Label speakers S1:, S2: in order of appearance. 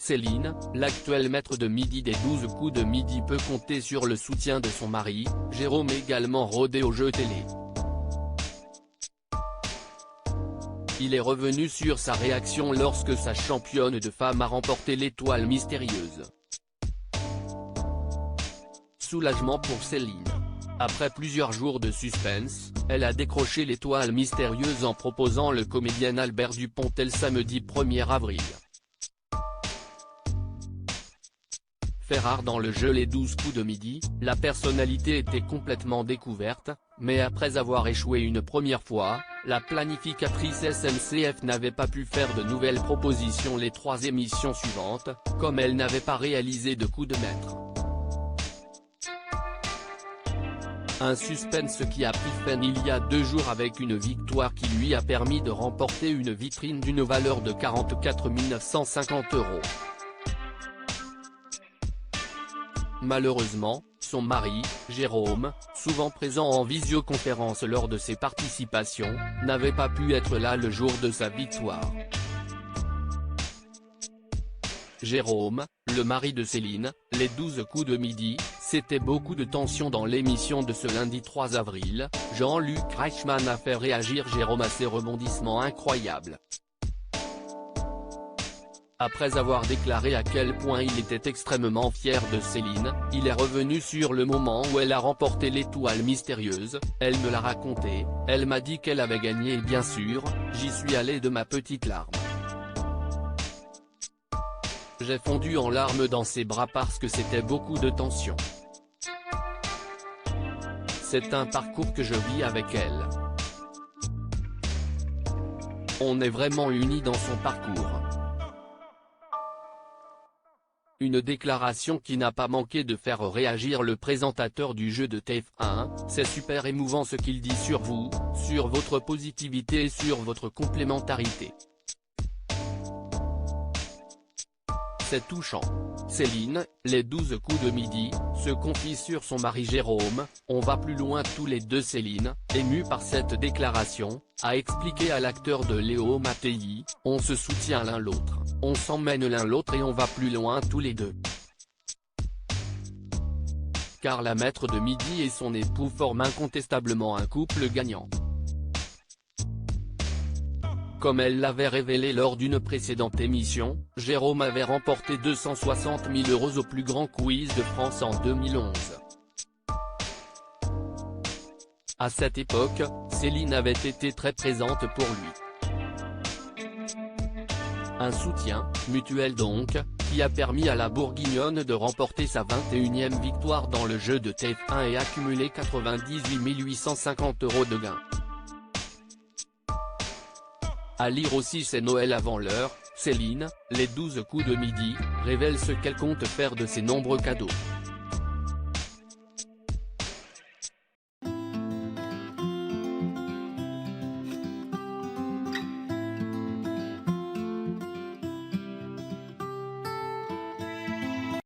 S1: Céline, l'actuelle maître de midi des 12 coups de midi peut compter sur le soutien de son mari, Jérôme également rodé aux jeux télé. Il est revenu sur sa réaction lorsque sa championne de femmes a remporté l'étoile mystérieuse. Soulagement pour Céline. Après plusieurs jours de suspense, elle a décroché l'étoile mystérieuse en proposant le comédien Albert Dupontel samedi 1er avril. Fait rare dans le jeu Les 12 coups de midi, la personnalité était complètement découverte, mais après avoir échoué une première fois, la planificatrice SNCF n'avait pas pu faire de nouvelles propositions les 3 émissions suivantes, comme elle n'avait pas réalisé de coup de maître. Un suspense qui a pris fin il y a 2 jours avec une victoire qui lui a permis de remporter une vitrine d'une valeur de 44 950 €. Malheureusement, son mari, Jérôme, souvent présent en visioconférence lors de ses participations, n'avait pas pu être là le jour de sa victoire. Jérôme, le mari de Céline, les 12 coups de midi, c'était beaucoup de tension dans l'émission de ce lundi 3 avril, Jean-Luc Reichmann a fait réagir Jérôme à ses rebondissements incroyables. Après avoir déclaré à quel point il était extrêmement fier de Céline, il est revenu sur le moment où elle a remporté l'étoile mystérieuse. Elle me l'a raconté, elle m'a dit qu'elle avait gagné et bien sûr, j'y suis allé de ma petite larme. J'ai fondu en larmes dans ses bras parce que c'était beaucoup de tension. C'est un parcours que je vis avec elle. On est vraiment unis dans son parcours. Une déclaration qui n'a pas manqué de faire réagir le présentateur du jeu de TF1, c'est super émouvant ce qu'il dit sur vous, sur votre positivité et sur votre complémentarité. C'est touchant. Céline, les 12 coups de midi, se confie sur son mari Jérôme, on va plus loin tous les deux. Céline, émue par cette déclaration, a expliqué à l'acteur de Léo Mattei, on se soutient l'un l'autre, on s'emmène l'un l'autre et on va plus loin tous les deux. Car la maître de midi et son époux forment incontestablement un couple gagnant. Comme elle l'avait révélé lors d'une précédente émission, Jérôme avait remporté 260 000 € au plus grand quiz de France en 2011. À cette époque, Céline avait été très présente pour lui. Un soutien, mutuel donc, qui a permis à la Bourguignonne de remporter sa 21e victoire dans le jeu de TF1 et accumuler 98 850 € de gains. À lire aussi c'est Noël avant l'heure, Céline, les 12 coups de midi, révèle ce qu'elle compte faire de ses nombreux cadeaux.